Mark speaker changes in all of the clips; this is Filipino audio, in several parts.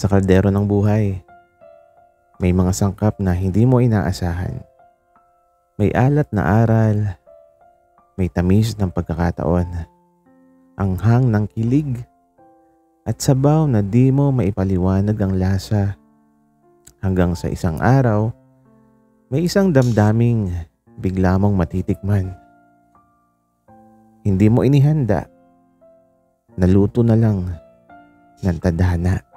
Speaker 1: Sa kaldero ng buhay, may mga sangkap na hindi mo inaasahan. May alat na aral, may tamis ng pagkakataon, anghang ng kilig, at sabaw na di mo maipaliwanag ang lasa. Hanggang sa isang araw, may isang damdaming bigla mong matitikman. Hindi mo inihanda, naluto na lang ng tadhana.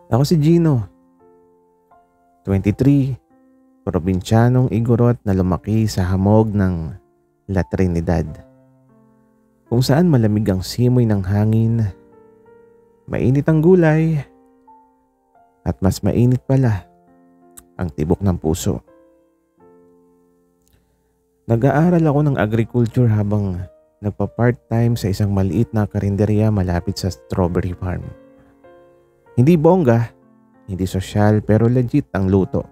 Speaker 1: Ako si Gino, 23, probinsyanong Igorot na lumaki sa hamog ng La Trinidad, kung saan malamig ang simoy ng hangin, mainit ang gulay, at mas mainit pala ang tibok ng puso. Nag-aaral ako ng agriculture habang nagpa-part-time sa isang maliit na karinderya malapit sa strawberry farm. Hindi bongga, hindi sosyal, pero legit ang luto.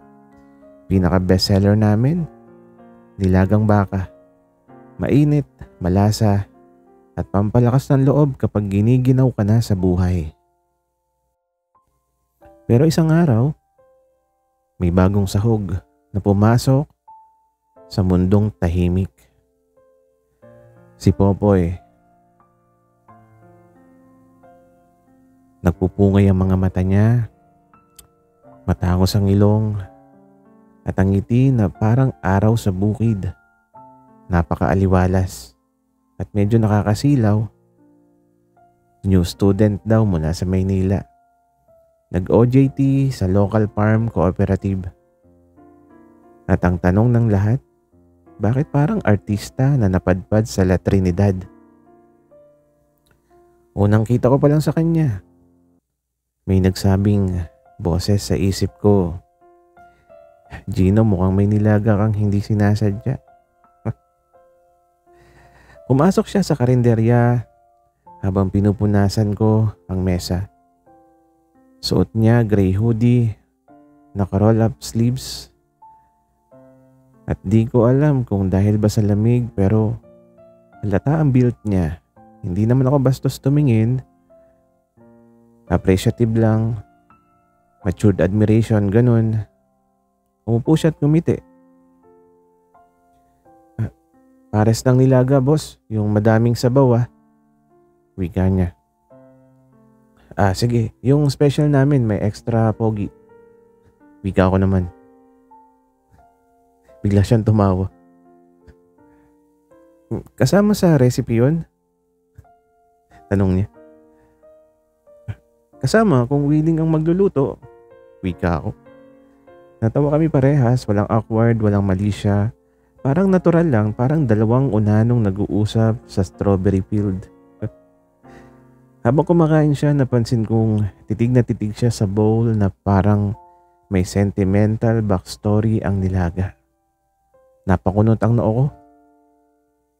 Speaker 1: Pinaka-bestseller namin, nilagang baka. Mainit, malasa, at pampalakas ng loob kapag giniginaw ka na sa buhay. Pero isang araw, may bagong sahog na pumasok sa mundong tahimik. Si Popoy. Nagpupungay ang mga mata niya, matangos ang ilong, at ang ngiti na parang araw sa bukid. Napakaaliwalas at medyo nakakasilaw. New student daw mula sa Maynila. Nag-OJT sa local farm cooperative. At ang tanong ng lahat, bakit parang artista na napadpad sa La Trinidad? Unang kita ko pa lang sa kanya, may nagsabing boses sa isip ko, Gino, mukhang may nilaga kang hindi sinasadya. Pumasok siya sa karinderya habang pinupunasan ko ang mesa. Suot niya gray hoodie, naka-roll up sleeves. At di ko alam kung dahil ba sa lamig, pero halata ang build niya. Hindi naman ako bastos tumingin. Appreciative lang. Matured admiration, ganun. Umupo siya at ngumiti. Pares ng nilaga, boss. Yung madaming sabaw, wika niya. Sige. Yung special namin may extra pogi. Wika ko naman. Bigla siyang tumawa. Kasama sa recipe yun? Tanong niya. Kasama kung willing ang magluluto. Wika ako. Natawa kami parehas, walang awkward, walang mali siya. Parang natural lang, parang dalawang unanong nag-uusap sa strawberry field. Habang kumakain siya, napansin kong titig na titig siya sa bowl na parang may sentimental backstory ang nilaga. Napakunot ang noo ko.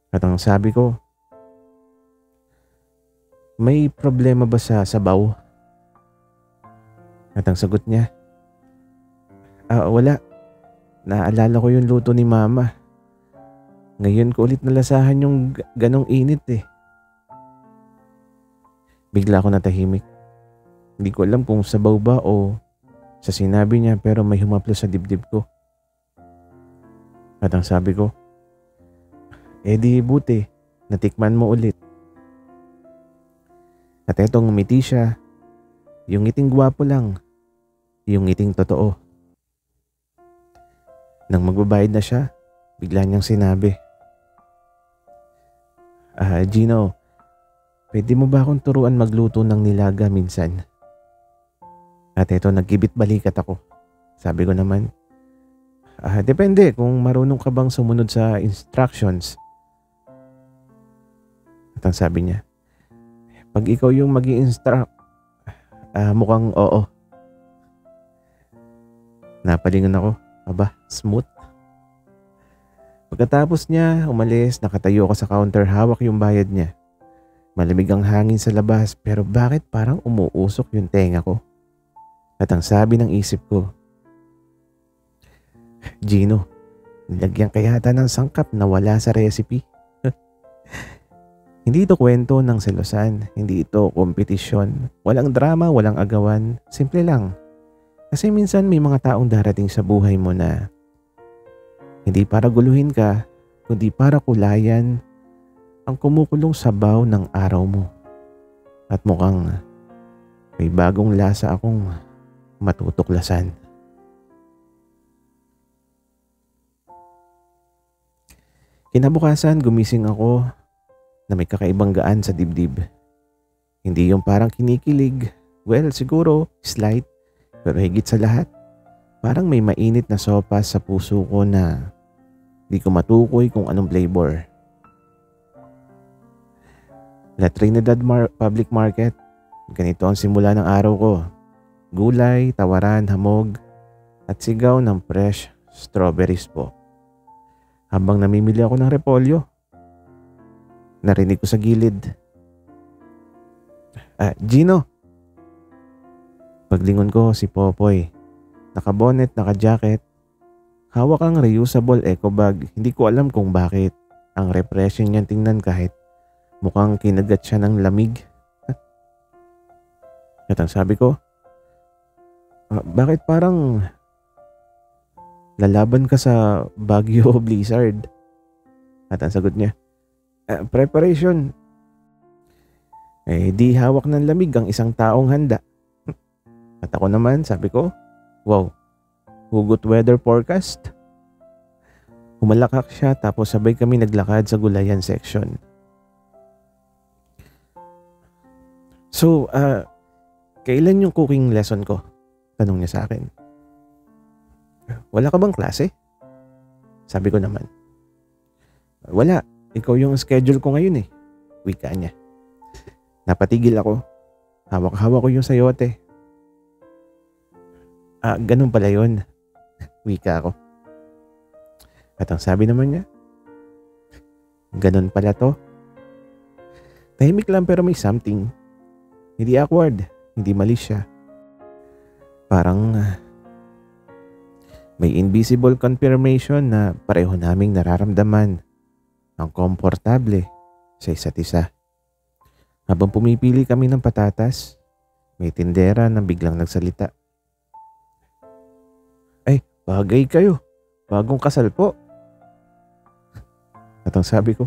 Speaker 1: At ang sabi ko, may problema ba sa sabaw? At ang sagot niya, wala. Naalala ko yung luto ni mama. Ngayon ko ulit nalasahan yung ganong init eh. Bigla ako natahimik. Hindi ko alam kung sabaw ba o sa sinabi niya, pero may humaplo sa dibdib ko. At ang sabi ko, di buti, natikman mo ulit. At etong ngumiti siya, yung ngiting gwapo lang, yung ngiting totoo. Nang magbabayad na siya, bigla niyang sinabi, Gino, pwede mo ba akong turuan magluto ng nilaga minsan? At eto, nagkibit balikat ako. Sabi ko naman, depende kung marunong ka bang sumunod sa instructions. At ang sabi niya, pag ikaw yung mag-i-instruct, mukhang oo. Napalingon ako. Aba, smooth. Pagkatapos niya umalis, nakatayo ako sa counter, hawak yung bayad niya. Malamig ang hangin sa labas, pero bakit parang umuusok yung tenga ko? At ang sabi ng isip ko, Gino, nilagyan kaya ata ng sangkap na wala sa recipe. Hindi ito kwento ng selosan, hindi ito kompetisyon. Walang drama, walang agawan, simple lang. Kasi minsan may mga taong darating sa buhay mo na hindi para guluhin ka, kundi para kulayan ang kumukulong sabaw ng araw mo. At mukhang may bagong lasa akong matutuklasan. Kinabukasan gumising ako na may kakaibang gaan sa dibdib. Hindi yung parang kinikilig, well siguro slight, pero higit sa lahat, parang may mainit na sopas sa puso ko na di ko matukoy kung anong flavor. La Trinidad Public Market, ganito ang simula ng araw ko. Gulay, tawaran, hamog, at sigaw ng fresh strawberries po. Habang namimili ako ng repolyo, narinig ko sa gilid, Gino. Paglingon ko si Popoy, nakabonet, naka-jacket, hawak ang reusable eco bag. Hindi ko alam kung bakit. Ang refreshing niyang tingnan kahit mukhang kinagat siya ng lamig. At ang sabi ko, bakit parang lalaban ka sa Baguio Blizzard? At ang sagot niya, preparation. Di hawak ng lamig ang isang taong handa. At ako naman, sabi ko, wow, hugot weather forecast. Humalakak siya tapos sabay kami naglakad sa gulayan section. So, kailan yung cooking lesson ko? Tanong niya sa akin. Wala ka bang klase? Sabi ko naman. Wala, ikaw yung schedule ko ngayon eh. Wika niya. Napatigil ako. Hawak-hawak ko yung sayote. Ganun pala yun. Wika ako. At ang sabi naman niya, ganun pala to. Tahimik lang pero may something. Hindi awkward, hindi mali siya. Parang may invisible confirmation na pareho naming nararamdaman ang komportable sa isa't isa. Habang pumipili kami ng patatas, may tindera na biglang nagsalita. Ay, bagay kayo. Bagong kasal po. At ang sabi ko,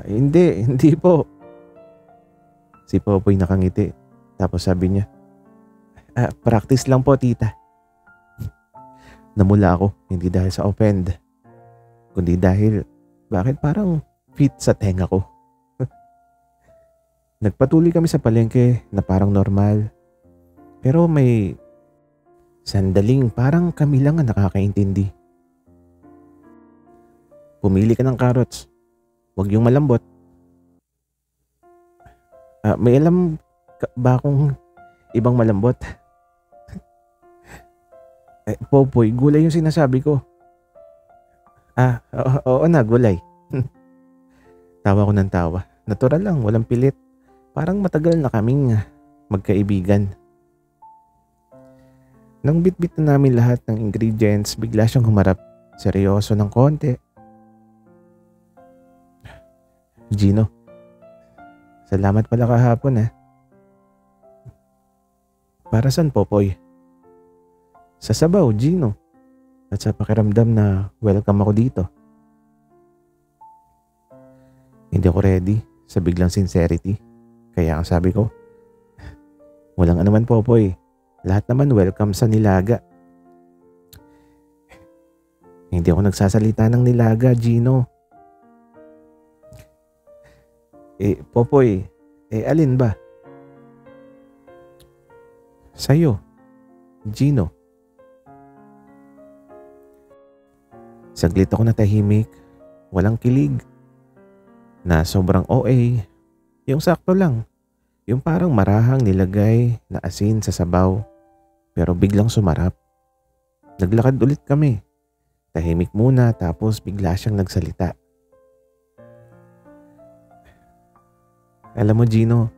Speaker 1: hindi po. Si Popoy nakangiti. Tapos sabi niya, practice lang po tita. Namula ako, hindi dahil sa offend, kundi dahil bakit parang fit sa tenga ko. Nagpatuloy kami sa palengke na parang normal. Pero may sandaling parang kami lang ang nakakaintindi. Pumili ka ng carrots. Huwag yung malambot. May alam ba akong ibang malambot? Popoy, gulay yung sinasabi ko. Oo na, gulay. Tawa ko ng tawa. Natural lang, walang pilit. Parang matagal na kaming magkaibigan. Nang bitbit na namin lahat ng ingredients, bigla siyang humarap. Seryoso ng konti. Gino, salamat pala kahapon . Para saan, Popoy? Sa sabaw, Gino. At sa pakiramdam na welcome ako dito. Hindi ako ready sa biglang sincerity. Kaya ang sabi ko, walang anuman, Popoy. Lahat naman welcome sa nilaga. Hindi ako nagsasalita ng nilaga, Gino. Popoy, alin ba? Sa'yo, Gino. Saglit ako natahimik, walang kilig, na sobrang OA, yung sakto lang, yung parang marahang nilagay na asin sa sabaw, pero biglang sumarap. Naglakad ulit kami, tahimik muna tapos bigla siyang nagsalita. Alam mo, Gino,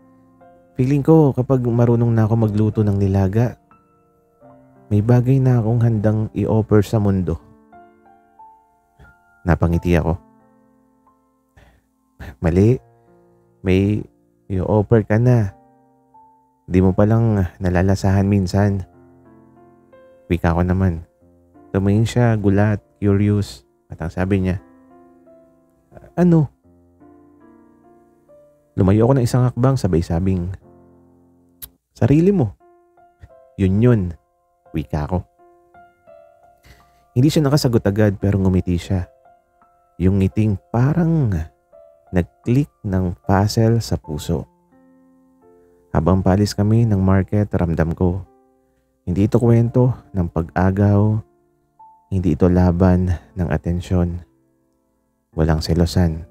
Speaker 1: feeling ko kapag marunong na ako magluto ng nilaga, may bagay na akong handang i-offer sa mundo. Napangiti ako. Mali. May i-offer ka na. Di mo palang nalalasahan minsan. Wika ko naman. Tumingin siya, gulat, curious. At ang sabi niya, ano? Lumayo ako ng isang hakbang, sabay sabing, sarili mo. Yun. Wika ko. Hindi siya nakasagot agad pero ngumiti siya. Yung ngiting parang nag-click ng puzzle sa puso. Habang palis kami ng market, ramdam ko. Hindi ito kwento ng pag-agaw. Hindi ito laban ng atensyon. Walang selosan.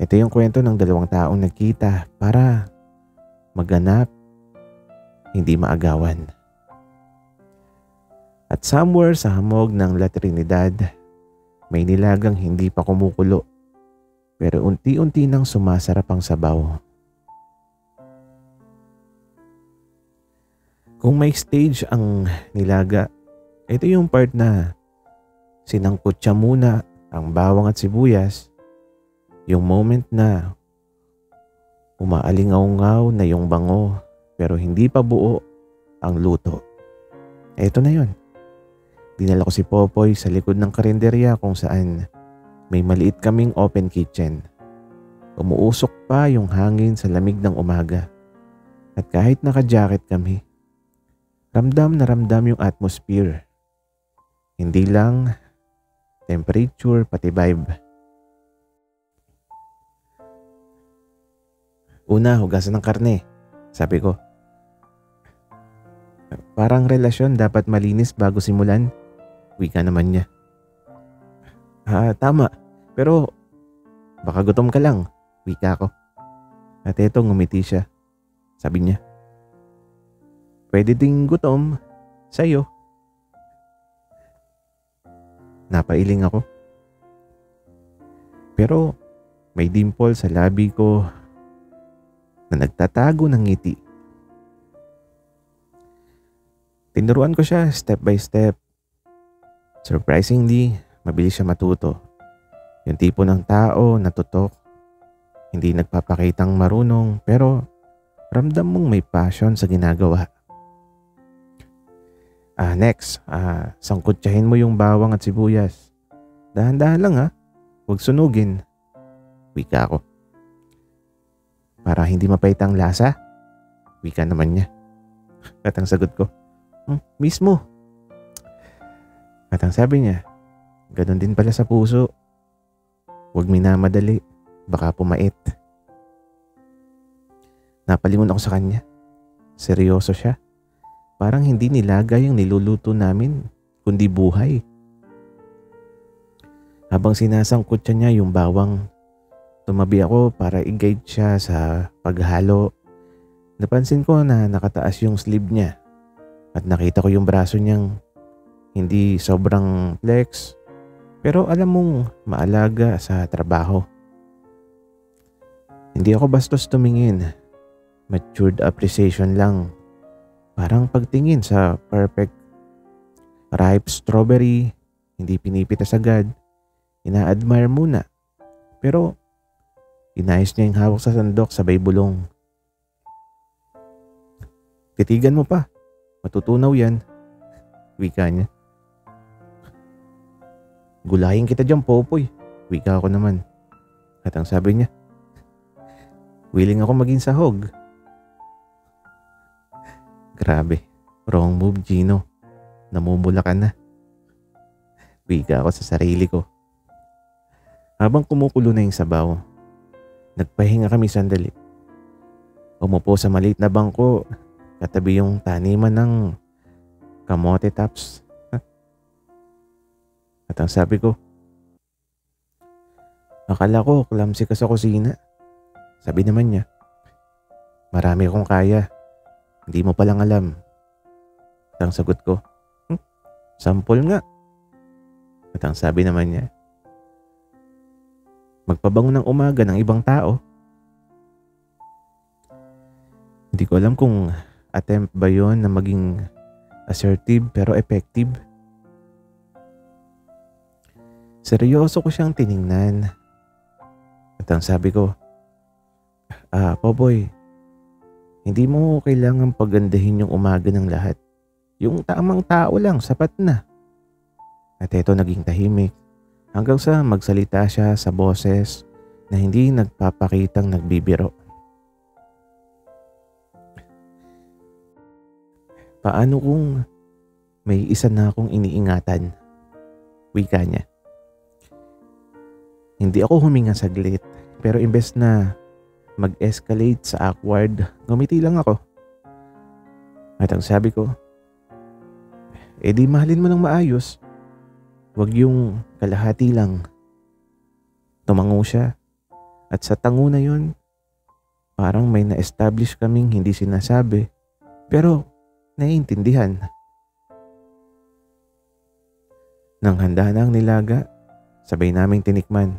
Speaker 1: Ito yung kwento ng dalawang taong nagkita para maganap, hindi maagawan. At somewhere sa hamog ng La Trinidad, may nilagang hindi pa kumukulo. Pero unti-unti nang sumasarap ang sabaw. Kung may stage ang nilaga, ito yung part na sinangkot siya muna ang bawang at sibuyas. Yung moment na umaalingaw-ngaw na yung bango pero hindi pa buo ang luto. Ito na yon. Dinala ko si Popoy sa likod ng karinderya kung saan may maliit kaming open kitchen. Umuusok pa yung hangin sa lamig ng umaga. At kahit naka-jacket kami, ramdam na ramdam yung atmosphere. Hindi lang temperature, pati vibe. Una, hugasan ng karne, sabi ko. Parang relasyon dapat malinis bago simulan. Wika naman niya. Tama. Pero baka gutom ka lang. Wika ko. At eto ngumiti siya. Sabi niya, pwede ding gutom sa'yo. Napailing ako. Pero may dimple sa labi ko na nagtatago ng ngiti. Tinuruan ko siya step by step. Surprisingly, mabilis siya matuto. Yung tipo ng tao na tutok, hindi nagpapakitang marunong pero ramdam mong may passion sa ginagawa. Next, sangkutsahin mo yung bawang at sibuyas. Dahan-dahan lang huwag sunugin. Wika ko. Para hindi mapait ang lasa? Wika naman niya. At ang sagot ko, mismo. At ang sabi niya, ganun din pala sa puso. Huwag minamadali, baka pumait. Napalingon ako sa kanya. Seryoso siya. Parang hindi nilaga yung niluluto namin, kundi buhay. Habang sinasangkot niya yung bawang, tumabi ako para i-guide siya sa paghalo. Napansin ko na nakataas yung sleeve niya at nakita ko yung braso niyang hindi sobrang flex pero alam mong maalaga sa trabaho. Hindi ako bastos tumingin. Matured appreciation lang. Parang pagtingin sa perfect ripe strawberry, hindi pinipitas agad. Ina-admire muna. Pero inayos niya yung hawak sa sandok sabay bulong. Titigan mo pa. Matutunaw yan. Wika niya. Gulahin kita dyan, Popoy. Wika ako naman. At ang sabi niya, willing ako maging sahog. Grabe. Wrong move, Gino. Namumula ka na. Wika ako sa sarili ko. Habang kumukulo na yung sabaw, nagpahinga kami sandali. Umupo sa maliit na bangko, katabi yung taniman ng kamote tops. At ang sabi ko, akala ko clumsy ka sa kusina. Sabi naman niya, marami akong kaya. Hindi mo palang alam. At ang sagot ko, sample nga. At ang sabi naman niya, magpabango ng umaga ng ibang tao. Hindi ko alam kung attempt ba yon na maging assertive pero effective. Seryoso ko siyang tiningnan. At ang sabi ko, Popoy, hindi mo kailangan pagandahin yung umaga ng lahat. Yung tamang tao lang, sapat na. At eto naging tahimik hanggang sa magsalita siya sa boses na hindi nagpapakitang nagbibiro. Paano kung may isa na akong iniingatan? Wika niya. Hindi ako huminga saglit, pero imbes na mag-escalate sa awkward, ngumiti lang ako. At ang sabi ko, di mahalin mo ng maayos. Huwag yung kalahati lang. Tumango siya. At sa tango na yun, parang may na-establish kaming hindi sinasabi, pero naiintindihan. Nang handa na ang nilaga, sabay naming tinikman.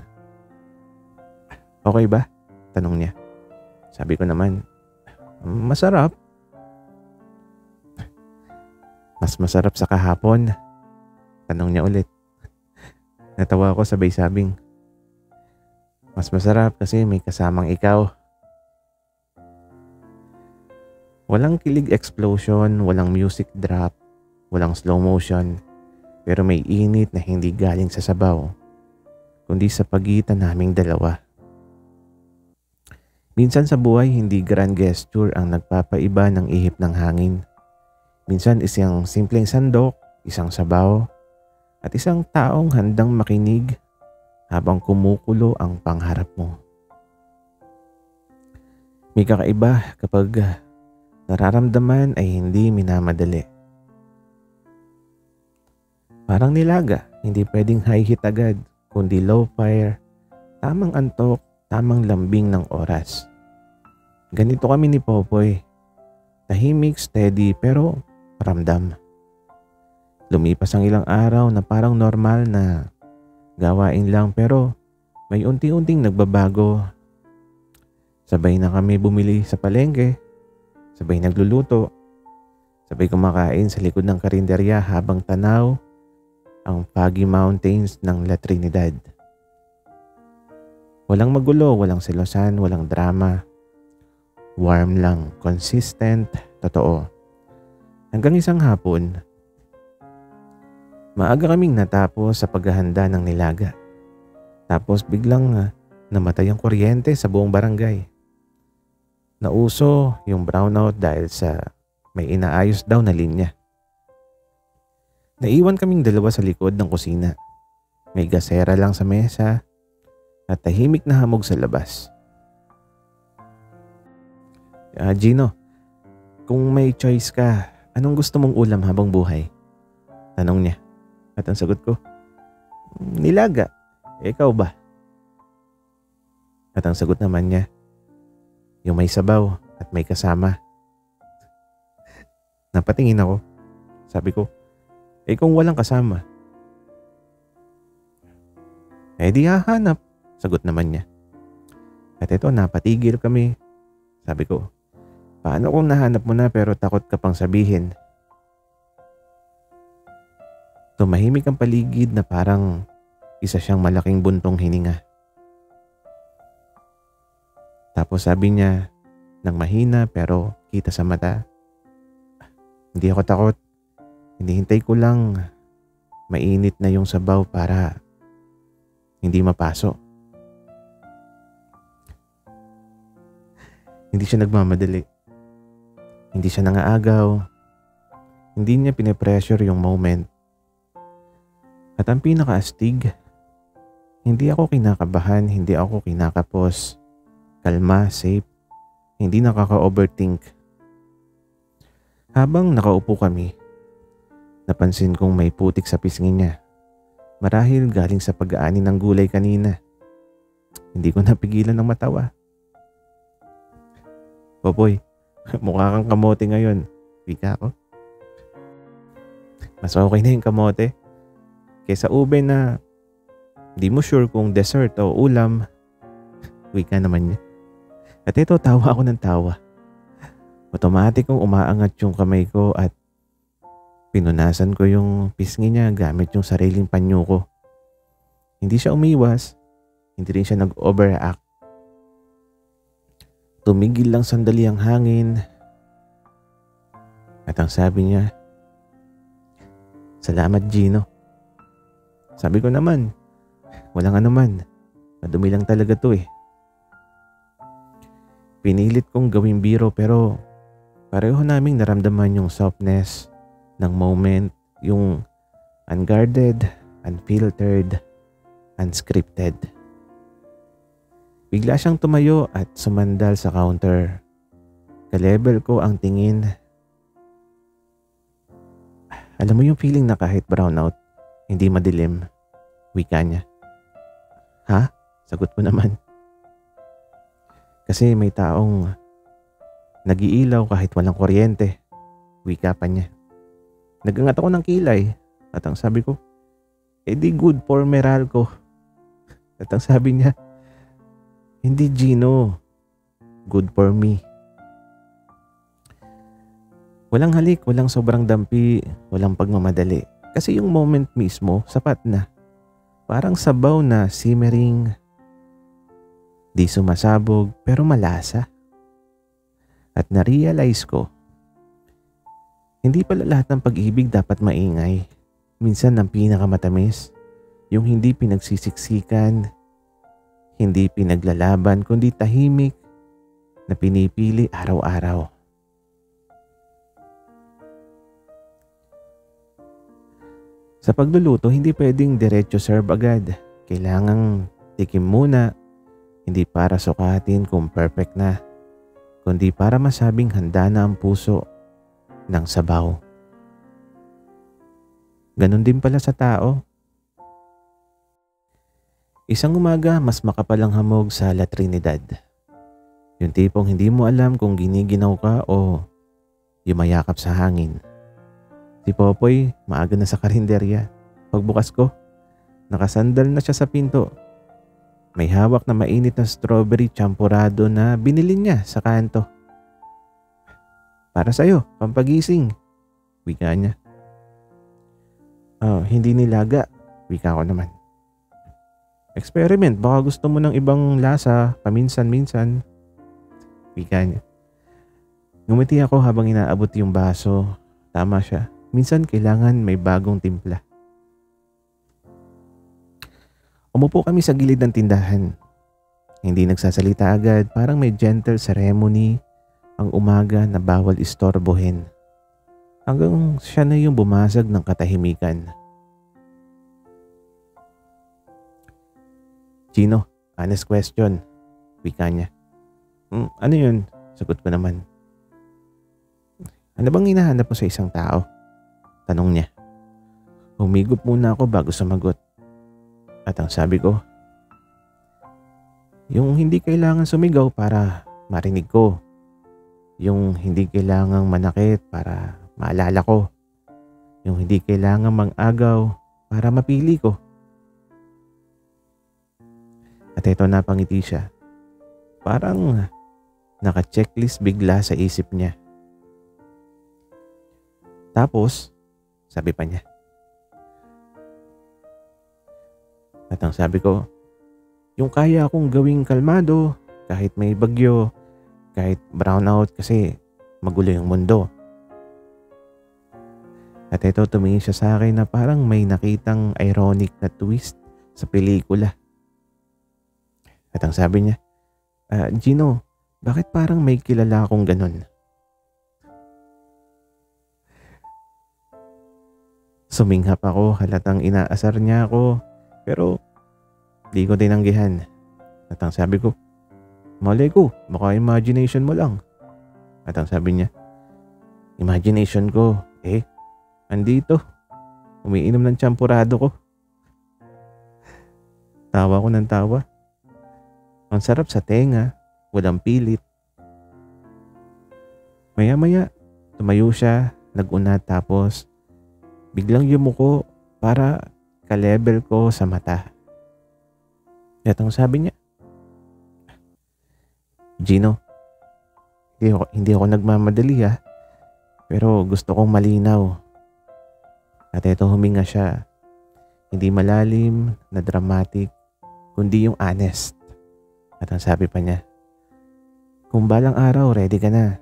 Speaker 1: Okay ba? Tanong niya. Sabi ko naman, masarap. Mas masarap sa kahapon. Tanong niya ulit. Natawa ako sabay sabing, mas masarap kasi may kasamang ikaw. Walang kilig explosion, walang music drop, walang slow motion, pero may init na hindi galing sa sabaw, kundi sa pagitan naming dalawa. Minsan sa buhay, hindi grand gesture ang nagpapaiba ng ihip ng hangin. Minsan isang simpleng sandok, isang sabaw, at isang taong handang makinig habang kumukulo ang pangharap mo. May kakaiba kapag nararamdaman ay hindi minamadali. Parang nilaga, hindi pwedeng high heat agad, kundi low fire, tamang antok, tamang lambing ng oras. Ganito kami ni Popoy. Tahimik, steady, pero ramdam. Lumipas ang ilang araw na parang normal na gawain lang, pero may unti-unting nagbabago. Sabay na kami bumili sa palengke, sabay nagluluto, sabay kumakain sa likod ng karinderya habang tanaw ang foggy mountains ng La Trinidad. Walang magulo, walang selosan, walang drama. Warm lang, consistent, totoo. Hanggang isang hapon, maaga kaming natapos sa paghahanda ng nilaga. Tapos biglang namatay ang kuryente sa buong barangay. Nauso yung brownout dahil sa may inaayos daw na linya. Naiwan kaming dalawa sa likod ng kusina. May gasera lang sa mesa at tahimik na hamog sa labas. Gino, kung may choice ka, anong gusto mong ulam habang buhay? Tanong niya. At ang sagot ko, nilaga. Ikaw ba? At ang sagot naman niya, yung may sabaw at may kasama. Napatingin ako. Sabi ko, kung walang kasama? Di hahanap. Sagot naman niya. At ito, napatigil kami. Sabi ko, paano kung nahanap mo na pero takot ka pang sabihin? Tumahimik ang paligid na parang isa siyang malaking buntong hininga. Tapos sabi niya nang mahina pero kita sa mata, hindi ako takot. Hinihintay ko lang mainit na yung sabaw para hindi mapaso. Hindi siya nagmamadali. Hindi siya nangaagaw. Hindi niya pinipressure yung moment. At ang pinakaastig, hindi ako kinakabahan, hindi ako kinakapos. Kalma, safe, hindi nakaka-overthink. Habang nakaupo kami, napansin kong may putik sa pisngi niya. Marahil galing sa pag-aani ng gulay kanina. Hindi ko napigilan ng matawa. Popoy, mukha kang kamote ngayon. Wika ko. Mas okay na yung kamote kaysa ube na di mo sure kung dessert o ulam. Wika naman niya. At ito, tawa ako ng tawa. Automatic kong umaangat yung kamay ko at pinunasan ko yung pisngi niya gamit yung sariling panyo ko. Hindi siya umiwas, hindi rin siya nag-overact. Tumigil lang sandali ang hangin at ang sabi niya, "Salamat, Gino." Sabi ko naman, "Walang anuman. Madumi lang talaga to eh." Pinilit kong gawing biro pero pareho naming naramdaman yung softness ng moment, yung unguarded, unfiltered, unscripted. Bigla siyang tumayo at sumandal sa counter. Ka-level ko ang tingin. Alam mo yung feeling na kahit brownout, hindi madilim, wika niya. "Ha?" Sagot ko naman. Kasi may taong nag-iilaw kahit walang kuryente, wika pa niya. Nagangat ako ng kilay at ang sabi ko, "Di good for Meralco." At ang sabi niya, "Hindi, Gino. Good for me." Walang halik, walang sobrang dampi, walang pagmamadali. Kasi yung moment mismo, sapat na. Parang sabaw na simmering, di sumasabog pero malasa. At na-realize ko, hindi pala lahat ng pag-ibig dapat maingay. Minsan ang pinakamatamis, yung hindi pinagsisiksikan, hindi pinaglalaban, kundi tahimik na pinipili araw-araw. Sa pagluluto, hindi pwedeng diretso serve agad. Kailangang tikim muna, hindi para sukatin kung perfect na, kundi para masabing handa na ang puso ng sabaw. Ganon din pala sa tao. Isang umaga, mas makapal ang hamog sa La Trinidad. Yung tipong hindi mo alam kung giniginaw ka o yumayakap sa hangin. Si Popoy, maaga na sa karinderya. Pagbukas ko, nakasandal na siya sa pinto. May hawak na mainit na strawberry champurado na binili niya sa kanto. "Para sa'yo, pampagising," wika niya. Hindi nilaga," wika ko naman. "Experiment, baka gusto mo ng ibang lasa, paminsan-minsan," wika niya. Ngumiti ako habang inaabot yung baso. Tama siya. Minsan kailangan may bagong timpla. Umupo kami sa gilid ng tindahan. Hindi nagsasalita agad, parang may gentle ceremony ang umaga na bawal istorbohin. Hanggang siya na yung bumasag ng katahimikan. "Gino, honest question," wika niya. Ano yun?" Sagot ko naman. "Ano bang hinahanap mo sa isang tao?" Tanong niya. Humigop muna ako bago sumagot. At ang sabi ko, yung hindi kailangan sumigaw para marinig ko. Yung hindi kailangang manakit para maalala ko. Yung hindi kailangang mang-agaw para mapili ko. At eto, napangiti siya. Parang naka-checklist bigla sa isip niya. Tapos, sabi pa niya. At ang sabi ko, yung kaya akong gawing kalmado kahit may bagyo, kahit brownout kasi magulo yung mundo. At ito, tumingin siya sa akin na parang may nakitang ironic na twist sa pelikula. At ang sabi niya, "Gino, bakit parang may kilala akong ganun?" Suminghap ako, halatang inaasar niya ako, pero di ko tinanggihan. At ang sabi ko, "Malay ko, baka imagination mo lang." At ang sabi niya, "Imagination ko, andito, umiinom ng champurado ko." Tawa ko ng tawa. Ang sarap sa tenga, walang pilit. Maya-maya, tumayo siya, nag-una tapos biglang yumuko para ka-level ko sa mata. At ang sabi niya, "Gino, hindi ako nagmamadali pero gusto kong malinaw." At eto, huminga siya. Hindi malalim na dramatic, kundi yung honest. At ang sabi pa niya, Kung balang araw ready ka na,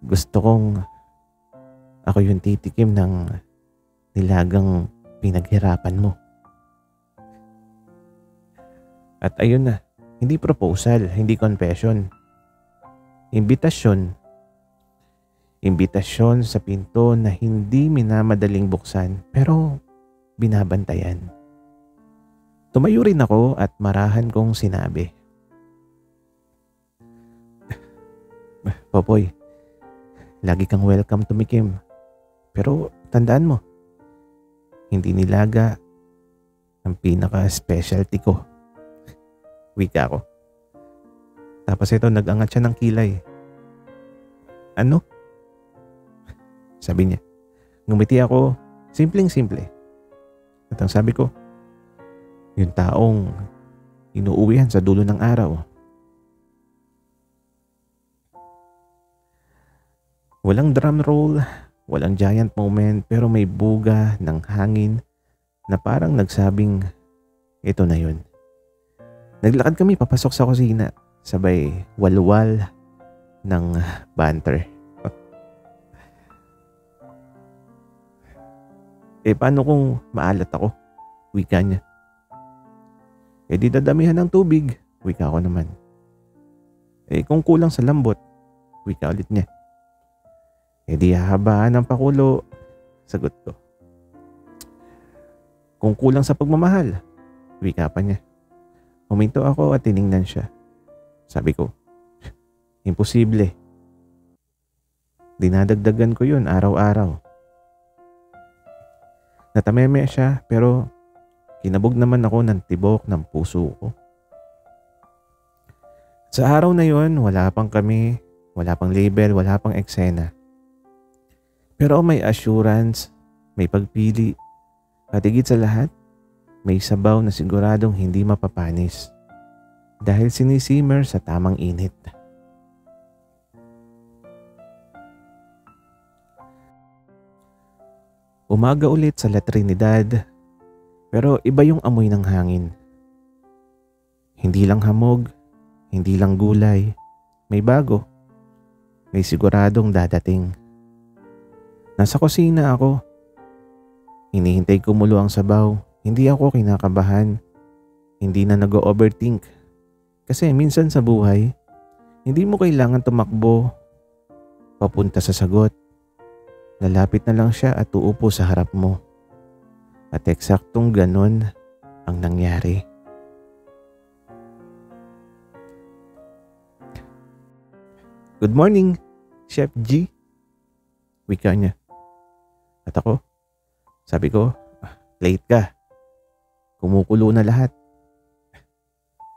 Speaker 1: gusto kong ako yung titikim ng nilagang pinaghirapan mo. At ayun na, hindi proposal, hindi confession. Imbitasyon. Imbitasyon sa pinto na hindi minamadaling buksan pero binabantayan. Tumayo rin ako at marahan kong sinabi, Popoy, lagi kang welcome tumikim. Pero tandaan mo, hindi nilaga ang pinaka-specialty ko. Wika ko. Tapos ito, nag-angat siya ng kilay. Ano? Sabi niya. Ngumiti ako, simpleng-simple. At ang sabi ko, yung taong inuuwihan sa dulo ng araw. Walang drum roll, walang giant moment, pero may buga ng hangin na parang nagsabing, ito na yun. Naglakad kami papasok sa kusina, sabay walwal ng banter. Paano kung maalat ako? Wika niya. Di dadamihan ng tubig. Wika ko naman. Kung kulang sa lambot. Wika ulit niya. Di hahabaan ng pakulo. Sagot ko. Kung kulang sa pagmamahal. Wika pa niya. Huminto ako at tiningnan siya. Sabi ko, imposible. Dinadagdagan ko yun araw-araw. Natameme siya pero kinabog naman ako ng tibok ng puso ko. Sa araw na yun, wala pang kami, wala pang label, wala pang eksena. Pero may assurance, may pagpili, at higit sa lahat, may sabaw na siguradong hindi mapapanis dahil sinisimmer sa tamang init. Umaga ulit sa La Trinidad, pero iba yung amoy ng hangin. Hindi lang hamog, hindi lang gulay, may bago, may siguradong dadating. Nasa kusina ako, hinihintay kumulo ang sabaw, hindi ako kinakabahan, hindi na nag-overthink. Kasi minsan sa buhay, hindi mo kailangan tumakbo papunta sa sagot. Lalapit na lang siya at uupo sa harap mo. At eksaktong ganon ang nangyari. Good morning, Chef G. Wika niya. At ako, sabi ko, late ka. Kumukulo na lahat.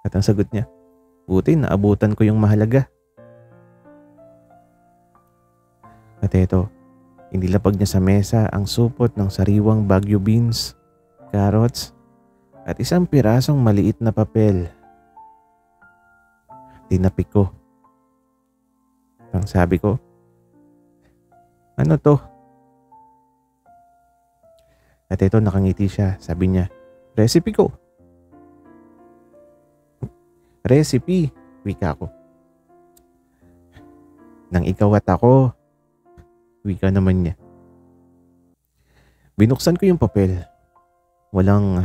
Speaker 1: At ang sagot niya, buti naabutan ko yung mahalaga. At eto, inilapag niya sa mesa ang supot ng sariwang Baguio beans, carrots, at isang pirasong maliit na papel. Tinapik ko. Ang sabi ko, ano to? At ito nakangiti siya. Sabi niya, recipe ko. Recipe, wika ko. Nang ikaw at ako, wika naman niya. Binuksan ko yung papel. Walang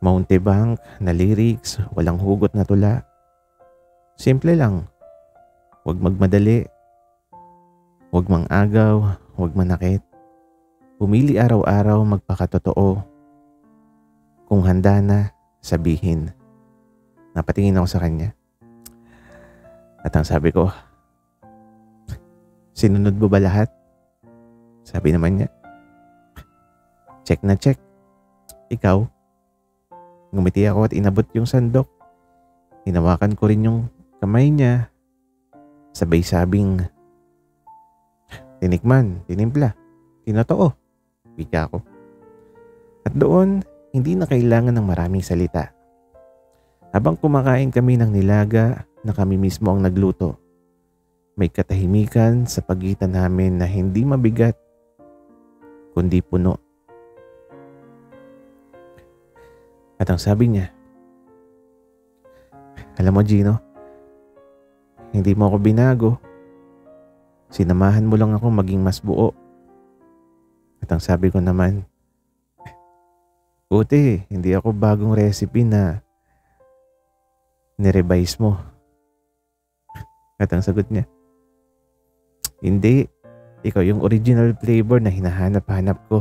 Speaker 1: mountebank na lyrics, walang hugot na tula. Simple lang. Huwag magmadali. Huwag mang-agaw, huwag manakit. Pumili araw-araw magpakatotoo. Kung handa na, sabihin. Napatingin ako sa kanya. At ang sabi ko, sinunod mo ba lahat? Sabi naman niya, check na check. Ikaw? Ngumiti ako at inabot yung sandok. Hinawakan ko rin yung kamay niya. Sabay sabing, tinikman, tinimpla, tinotoo. Wika ko. At doon, hindi na kailangan ng maraming salita. Habang kumakain kami ng nilaga na kami mismo ang nagluto, may katahimikan sa pagitan namin na hindi mabigat, kundi puno. At ang sabi niya, alam mo Gino, hindi mo ako binago. Sinamahan mo lang ako maging mas buo. At ang sabi ko naman, buti, hindi ako bagong recipe na nirevise mo. At ang sagot niya, hindi, ikaw yung original flavor na hinahanap-hanap ko.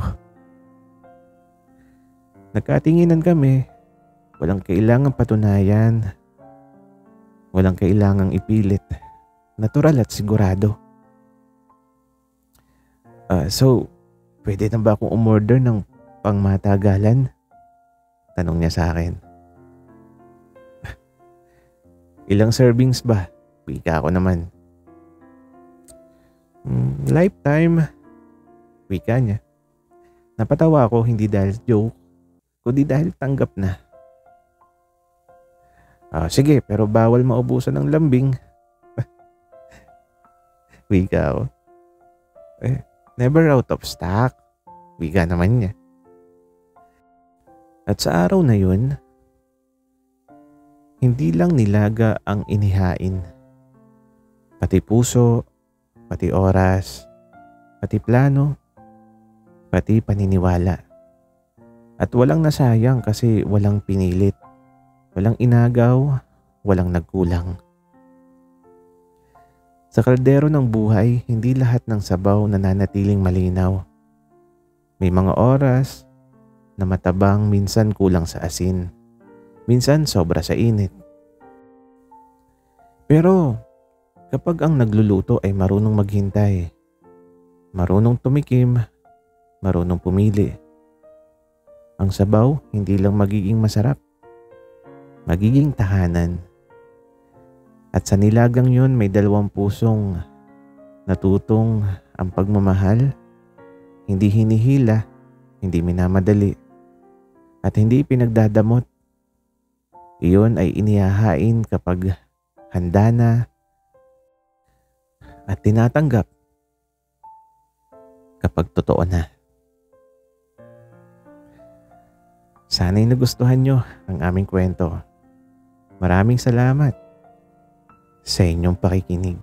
Speaker 1: Nagkatinginan kami, walang kailangang patunayan, walang kailangang ipilit, natural at sigurado. So, pwede na ba akong umorder ng pangmatagalan? Tanong niya sa akin. Ilang servings ba? Wika ako naman. Lifetime. Wika niya. Napatawa ako hindi dahil joke, kundi dahil tanggap na. Sige, pero bawal maubusan ng lambing. Wika ako. Never out of stock. Wika naman niya. At sa araw na yun, hindi lang nilaga ang inihain. Pati puso, pati oras, pati plano, pati paniniwala. At walang nasayang kasi walang pinilit. Walang inagaw, walang nagkulang. Sa kaldero ng buhay, hindi lahat ng sabaw nananatiling malinaw. May mga oras na matabang, minsan kulang sa asin. Minsan sobra sa init. Pero kapag ang nagluluto ay marunong maghintay, marunong tumikim, marunong pumili, ang sabaw hindi lang magiging masarap, magiging tahanan. At sa nilagang yun may dalawang pusong natutong ang pagmamahal, hindi hinihila, hindi minamadali, at hindi pinagdadamot. Iyon ay inihahain kapag handa na at tinatanggap kapag totoo na. Sana'y nagustuhan nyo ang aming kwento. Maraming salamat sa inyong pakikinig.